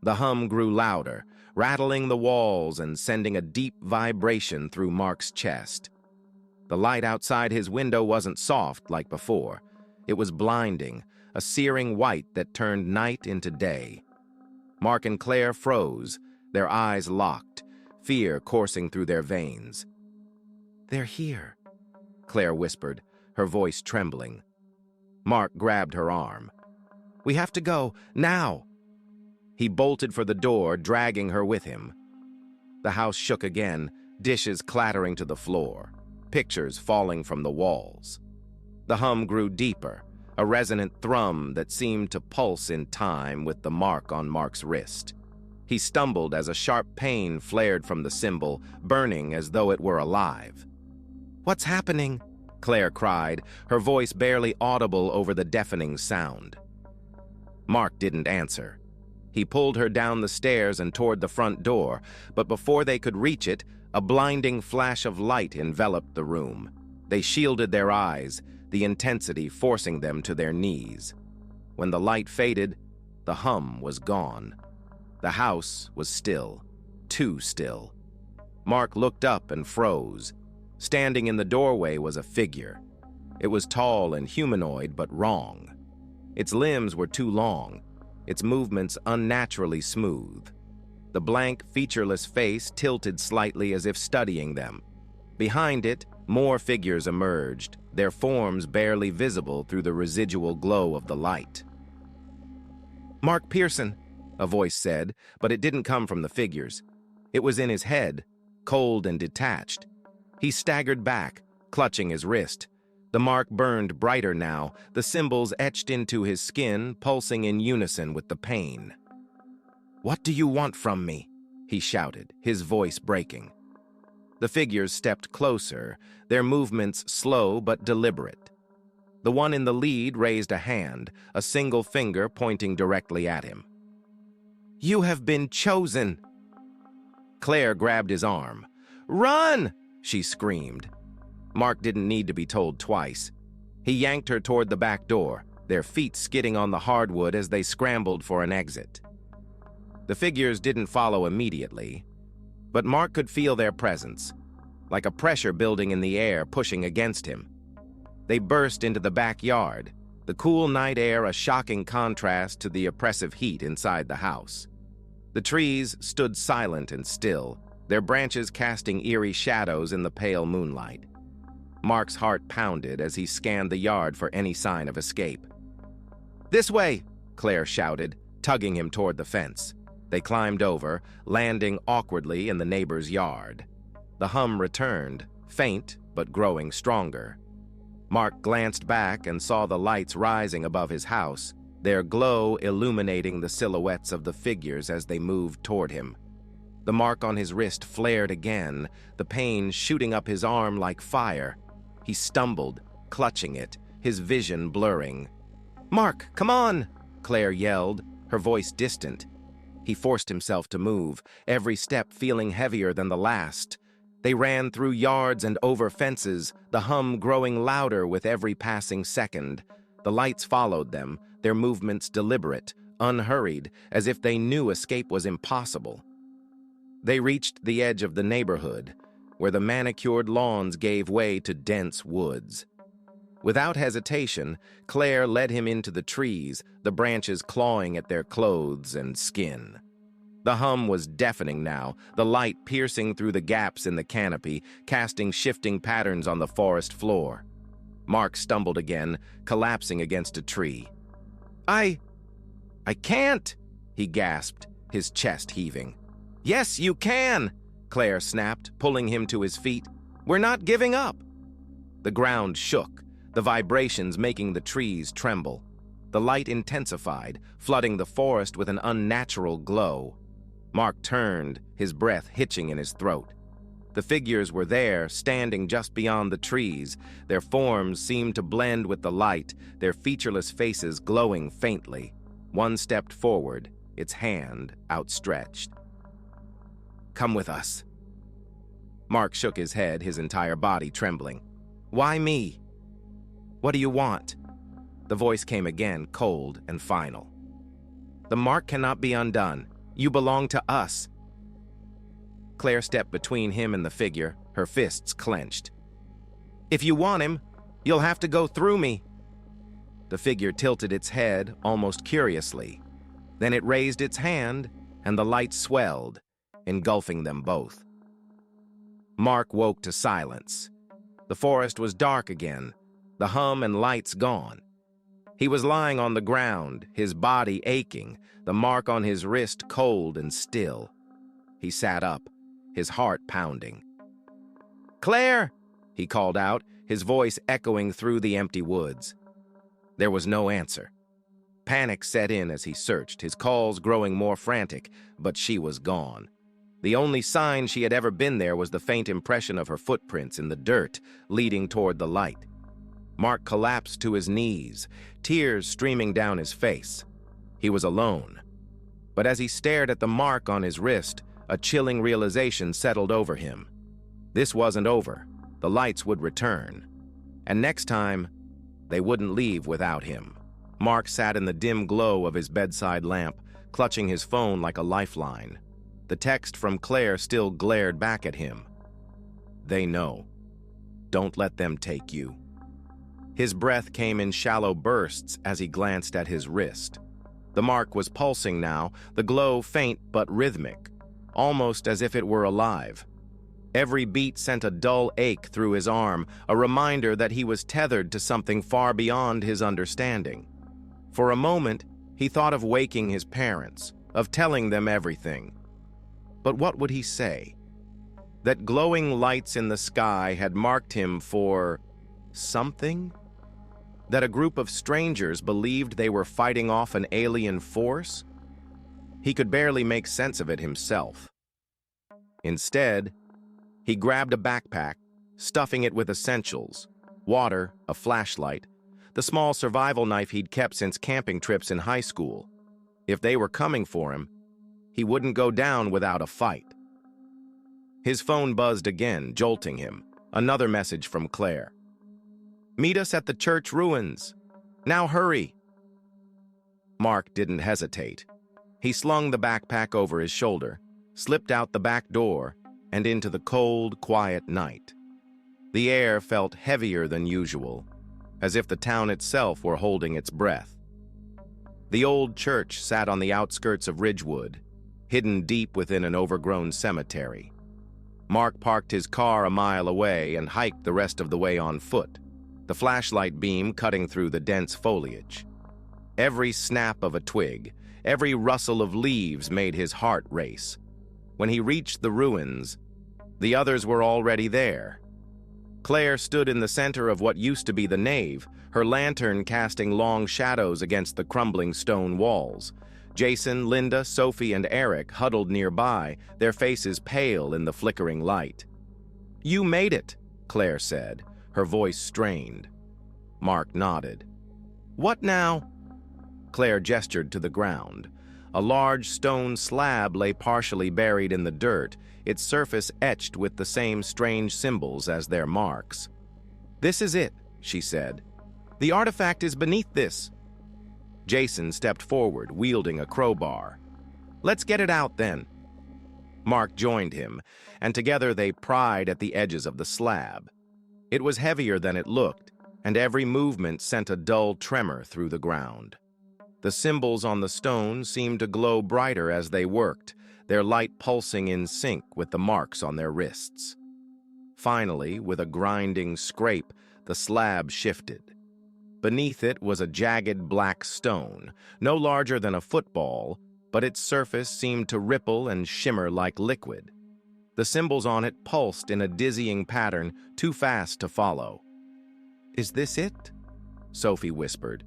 The hum grew louder, rattling the walls and sending a deep vibration through Mark's chest. The light outside his window wasn't soft like before. It was blinding, a searing white that turned night into day. Mark and Claire froze, their eyes locked, fear coursing through their veins. "They're here," Claire whispered, her voice trembling. Mark grabbed her arm. "We have to go, now!" He bolted for the door, dragging her with him. The house shook again, dishes clattering to the floor, pictures falling from the walls. The hum grew deeper, a resonant thrum that seemed to pulse in time with the mark on Mark's wrist. He stumbled as a sharp pain flared from the symbol, burning as though it were alive. "What's happening?" Claire cried, her voice barely audible over the deafening sound. Mark didn't answer. He pulled her down the stairs and toward the front door, but before they could reach it, a blinding flash of light enveloped the room. They shielded their eyes, the intensity forcing them to their knees. When the light faded, the hum was gone. The house was still, too still. Mark looked up and froze. Standing in the doorway was a figure. It was tall and humanoid, but wrong. Its limbs were too long, its movements unnaturally smooth. The blank, featureless face tilted slightly as if studying them. Behind it, more figures emerged, their forms barely visible through the residual glow of the light. "Mark Pearson," a voice said, but it didn't come from the figures. It was in his head, cold and detached. He staggered back, clutching his wrist. The mark burned brighter now, the symbols etched into his skin, pulsing in unison with the pain. "What do you want from me?" he shouted, his voice breaking. The figures stepped closer, their movements slow but deliberate. The one in the lead raised a hand, a single finger pointing directly at him. "You have been chosen!" Claire grabbed his arm. "Run!" she screamed. Mark didn't need to be told twice. He yanked her toward the back door, their feet skidding on the hardwood as they scrambled for an exit. The figures didn't follow immediately, but Mark could feel their presence, like a pressure building in the air pushing against him. They burst into the backyard, the cool night air a shocking contrast to the oppressive heat inside the house. The trees stood silent and still, their branches casting eerie shadows in the pale moonlight. Mark's heart pounded as he scanned the yard for any sign of escape. "This way!" Claire shouted, tugging him toward the fence. They climbed over, landing awkwardly in the neighbor's yard. The hum returned, faint but growing stronger. Mark glanced back and saw the lights rising above his house, their glow illuminating the silhouettes of the figures as they moved toward him. The mark on his wrist flared again, the pain shooting up his arm like fire. He stumbled, clutching it, his vision blurring. "Mark, come on!" Claire yelled, her voice distant. He forced himself to move, every step feeling heavier than the last. They ran through yards and over fences, the hum growing louder with every passing second. The lights followed them, their movements deliberate, unhurried, as if they knew escape was impossible. They reached the edge of the neighborhood, where the manicured lawns gave way to dense woods. Without hesitation, Claire led him into the trees, the branches clawing at their clothes and skin. The hum was deafening now, the light piercing through the gaps in the canopy, casting shifting patterns on the forest floor. Mark stumbled again, collapsing against a tree. I can't," he gasped, his chest heaving. "Yes, you can!" Claire snapped, pulling him to his feet. "We're not giving up!" The ground shook, the vibrations making the trees tremble. The light intensified, flooding the forest with an unnatural glow. Mark turned, his breath hitching in his throat. The figures were there, standing just beyond the trees. Their forms seemed to blend with the light, their featureless faces glowing faintly. One stepped forward, its hand outstretched. "Come with us." Mark shook his head, his entire body trembling. "Why me?" "What do you want?" The voice came again, cold and final. "The mark cannot be undone. You belong to us." Claire stepped between him and the figure, her fists clenched. "If you want him, you'll have to go through me." The figure tilted its head almost curiously. Then it raised its hand, and the light swelled, engulfing them both. Mark woke to silence. The forest was dark again, the hum and lights gone. He was lying on the ground, his body aching, the mark on his wrist cold and still. He sat up, his heart pounding. "Claire!" he called out, his voice echoing through the empty woods. There was no answer. Panic set in as he searched, his calls growing more frantic, but she was gone. The only sign she had ever been there was the faint impression of her footprints in the dirt, leading toward the light. Mark collapsed to his knees, tears streaming down his face. He was alone. But as he stared at the mark on his wrist, a chilling realization settled over him. This wasn't over. The lights would return. And next time, they wouldn't leave without him. Mark sat in the dim glow of his bedside lamp, clutching his phone like a lifeline. The text from Claire still glared back at him. "They know. Don't let them take you." His breath came in shallow bursts as he glanced at his wrist. The mark was pulsing now, the glow faint but rhythmic, almost as if it were alive. Every beat sent a dull ache through his arm, a reminder that he was tethered to something far beyond his understanding. For a moment, he thought of waking his parents, of telling them everything. But what would he say? That glowing lights in the sky had marked him for something? That a group of strangers believed they were fighting off an alien force? He could barely make sense of it himself. Instead, he grabbed a backpack, stuffing it with essentials, water, a flashlight, the small survival knife he'd kept since camping trips in high school. If they were coming for him, he wouldn't go down without a fight. His phone buzzed again, jolting him. Another message from Claire. "Meet us at the church ruins. Now hurry." Mark didn't hesitate. He slung the backpack over his shoulder, slipped out the back door, and into the cold, quiet night. The air felt heavier than usual, as if the town itself were holding its breath. The old church sat on the outskirts of Ridgewood, hidden deep within an overgrown cemetery. Mark parked his car a mile away and hiked the rest of the way on foot, the flashlight beam cutting through the dense foliage. Every snap of a twig, every rustle of leaves made his heart race. When he reached the ruins, the others were already there. Claire stood in the center of what used to be the nave, her lantern casting long shadows against the crumbling stone walls. Jason, Linda, Sophie, and Eric huddled nearby, their faces pale in the flickering light. "You made it," Claire said, her voice strained. Mark nodded. "What now?" Claire gestured to the ground. A large stone slab lay partially buried in the dirt, its surface etched with the same strange symbols as their marks. "This is it," she said. "The artifact is beneath this." Jason stepped forward, wielding a crowbar. "Let's get it out, then." Mark joined him, and together they pried at the edges of the slab. It was heavier than it looked, and every movement sent a dull tremor through the ground. The symbols on the stone seemed to glow brighter as they worked, their light pulsing in sync with the marks on their wrists. Finally, with a grinding scrape, the slab shifted. Beneath it was a jagged black stone, no larger than a football, but its surface seemed to ripple and shimmer like liquid. The symbols on it pulsed in a dizzying pattern too fast to follow. "Is this it?" Sophie whispered.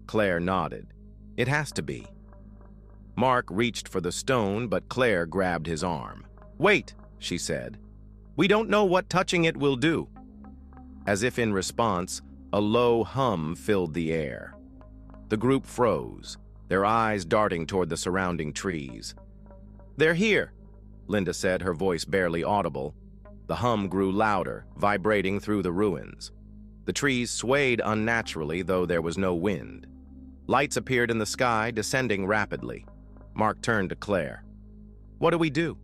Claire nodded. "It has to be." Mark reached for the stone, but Claire grabbed his arm. "Wait," she said. "We don't know what touching it will do." As if in response, a low hum filled the air. The group froze, their eyes darting toward the surrounding trees. "They're here," Linda said, her voice barely audible. The hum grew louder, vibrating through the ruins. The trees swayed unnaturally, though there was no wind. Lights appeared in the sky, descending rapidly. Mark turned to Claire. What do we do?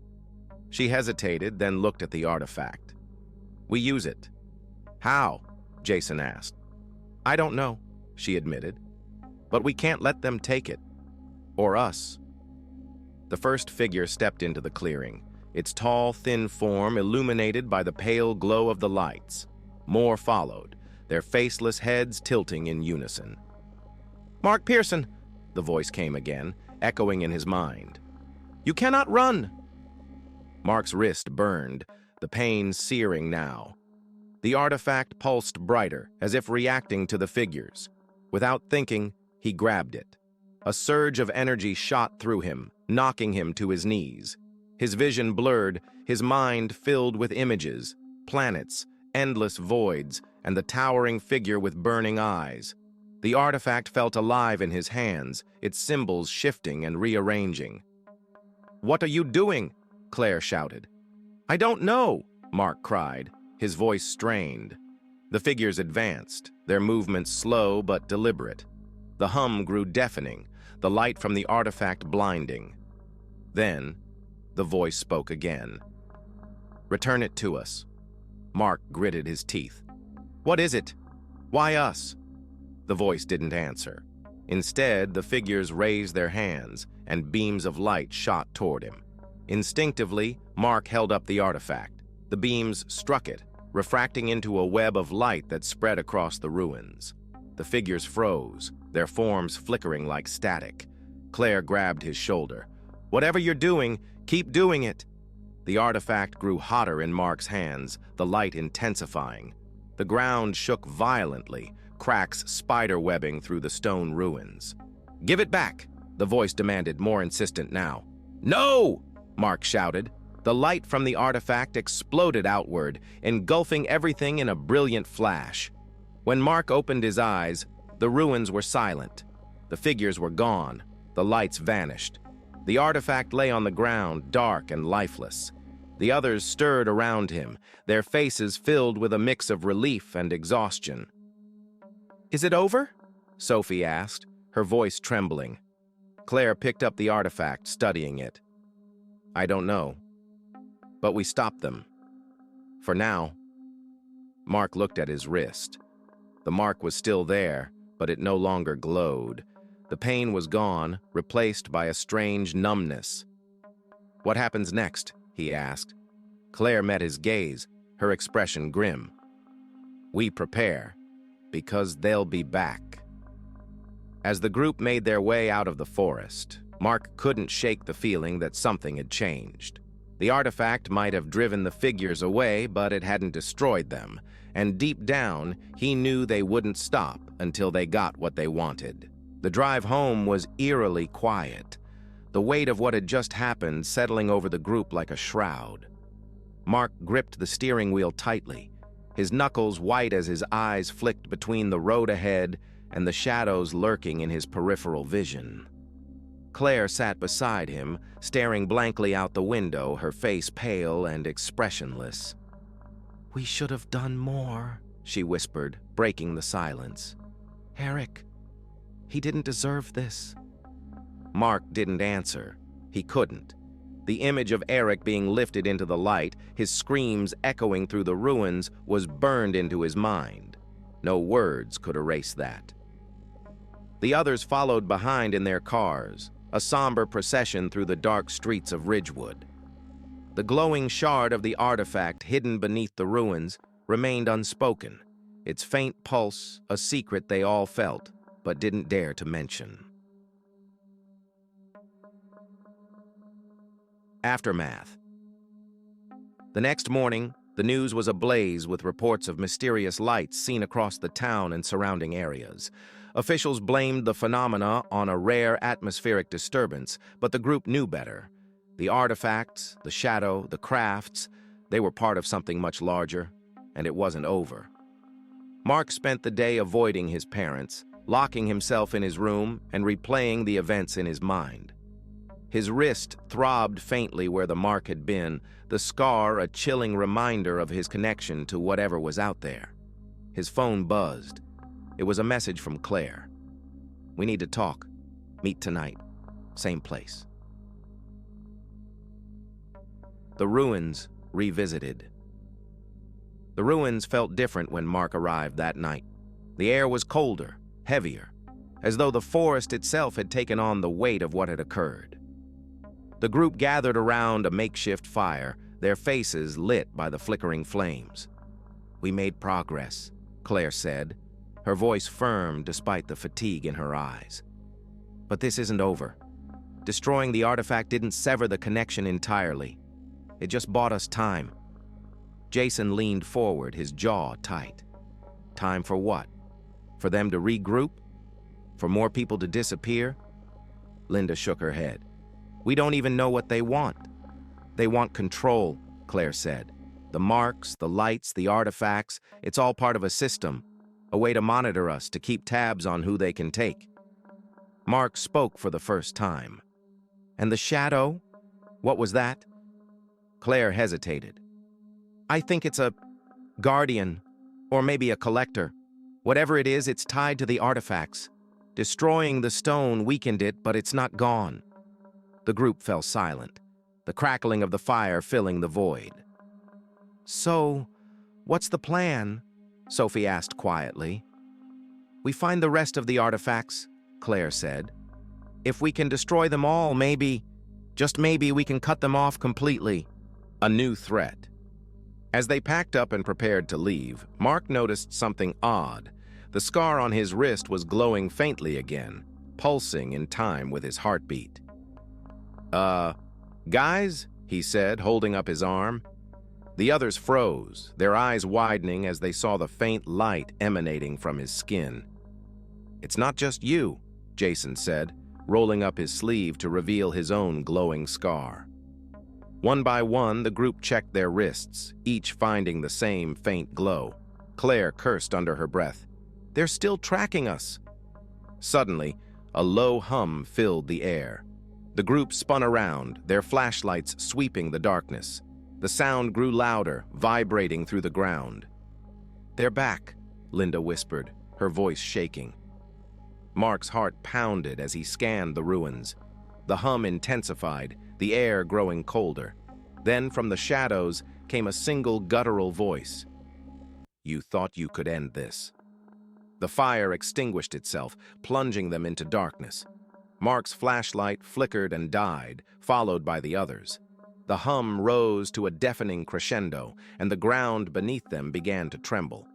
She hesitated, then looked at the artifact. We use it. How? Jason asked. I don't know, she admitted. But we can't let them take it. Or us. The first figure stepped into the clearing, its tall, thin form illuminated by the pale glow of the lights. More followed, their faceless heads tilting in unison. Mark Pearson, the voice came again, echoing in his mind. You cannot run! Mark's wrist burned, the pain searing now. The artifact pulsed brighter, as if reacting to the figures. Without thinking, he grabbed it. A surge of energy shot through him, knocking him to his knees. His vision blurred, his mind filled with images, planets, endless voids, and the towering figure with burning eyes. The artifact felt alive in his hands, its symbols shifting and rearranging. What are you doing? Claire shouted. I don't know, Mark cried, his voice strained. The figures advanced, their movements slow but deliberate. The hum grew deafening, the light from the artifact blinding. Then, the voice spoke again. Return it to us. Mark gritted his teeth. What is it? Why us? The voice didn't answer. Instead, the figures raised their hands, and beams of light shot toward him. Instinctively, Mark held up the artifact. The beams struck it, refracting into a web of light that spread across the ruins. The figures froze, their forms flickering like static. Claire grabbed his shoulder. Whatever you're doing, keep doing it. The artifact grew hotter in Mark's hands, the light intensifying. The ground shook violently, cracks spider-webbing through the stone ruins. Give it back, the voice demanded, more insistent now. No! Mark shouted. The light from the artifact exploded outward, engulfing everything in a brilliant flash. When Mark opened his eyes, the ruins were silent. The figures were gone. The lights vanished. The artifact lay on the ground, dark and lifeless. The others stirred around him, their faces filled with a mix of relief and exhaustion. Is it over? Sophie asked, her voice trembling. Claire picked up the artifact, studying it. I don't know. But we stopped them. For now. Mark looked at his wrist. The mark was still there, but it no longer glowed. The pain was gone, replaced by a strange numbness. What happens next? He asked. Claire met his gaze, her expression grim. We prepare, because they'll be back. As the group made their way out of the forest, Mark couldn't shake the feeling that something had changed. The artifact might have driven the figures away, but it hadn't destroyed them, and deep down, he knew they wouldn't stop until they got what they wanted. The drive home was eerily quiet, the weight of what had just happened settling over the group like a shroud. Mark gripped the steering wheel tightly, his knuckles white as his eyes flicked between the road ahead and the shadows lurking in his peripheral vision. Claire sat beside him, staring blankly out the window, her face pale and expressionless. We should have done more, she whispered, breaking the silence. Eric, he didn't deserve this. Mark didn't answer. He couldn't. The image of Eric being lifted into the light, his screams echoing through the ruins, was burned into his mind. No words could erase that. The others followed behind in their cars, a somber procession through the dark streets of Ridgewood. The glowing shard of the artifact hidden beneath the ruins remained unspoken, its faint pulse a secret they all felt but didn't dare to mention. Aftermath. The next morning, the news was ablaze with reports of mysterious lights seen across the town and surrounding areas. Officials blamed the phenomena on a rare atmospheric disturbance, but the group knew better. The artifacts, the shadow, the crafts, they were part of something much larger, and it wasn't over. Mark spent the day avoiding his parents, locking himself in his room and replaying the events in his mind. His wrist throbbed faintly where the mark had been, the scar a chilling reminder of his connection to whatever was out there. His phone buzzed. It was a message from Claire. We need to talk. Meet tonight. Same place. The ruins revisited. The ruins felt different when Mark arrived that night. The air was colder, heavier, as though the forest itself had taken on the weight of what had occurred. The group gathered around a makeshift fire, their faces lit by the flickering flames. "We made progress," Claire said, her voice firm despite the fatigue in her eyes. "But this isn't over. Destroying the artifact didn't sever the connection entirely. It just bought us time." Jason leaned forward, his jaw tight. Time for what? For them to regroup? For more people to disappear? Linda shook her head. "We don't even know what they want." "They want control," Claire said. "The marks, the lights, the artifacts, it's all part of a system, a way to monitor us, to keep tabs on who they can take." Mark spoke for the first time. "And the shadow? What was that?" Claire hesitated. "I think it's a guardian, or maybe a collector. Whatever it is, it's tied to the artifacts. Destroying the stone weakened it, but it's not gone." The group fell silent, the crackling of the fire filling the void. "So, what's the plan?" Sophie asked quietly. "We find the rest of the artifacts," Claire said. "If we can destroy them all, maybe, just maybe, we can cut them off completely." A new threat. As they packed up and prepared to leave, Mark noticed something odd. The scar on his wrist was glowing faintly again, pulsing in time with his heartbeat. Guys?" he said, holding up his arm. The others froze, their eyes widening as they saw the faint light emanating from his skin. "It's not just you," Jason said, rolling up his sleeve to reveal his own glowing scar. One by one, the group checked their wrists, each finding the same faint glow. Claire cursed under her breath. "They're still tracking us." Suddenly, a low hum filled the air. The group spun around, their flashlights sweeping the darkness. The sound grew louder, vibrating through the ground. "They're back," Linda whispered, her voice shaking. Mark's heart pounded as he scanned the ruins. The hum intensified, the air growing colder. Then from the shadows came a single guttural voice. "You thought you could end this." The fire extinguished itself, plunging them into darkness. Mark's flashlight flickered and died, followed by the others. The hum rose to a deafening crescendo, and the ground beneath them began to tremble.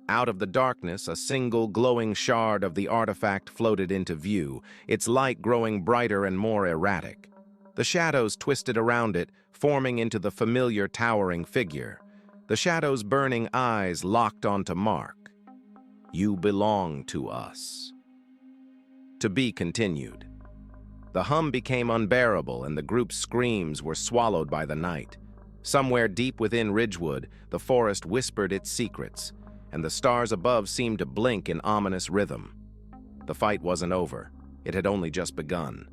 Out of the darkness, a single glowing shard of the artifact floated into view, its light growing brighter and more erratic. The shadows twisted around it, forming into the familiar towering figure. The shadow's burning eyes locked onto Mark. "You belong to us." To be continued. The hum became unbearable, and the group's screams were swallowed by the night. Somewhere deep within Ridgewood, the forest whispered its secrets, and the stars above seemed to blink in ominous rhythm. The fight wasn't over. It had only just begun.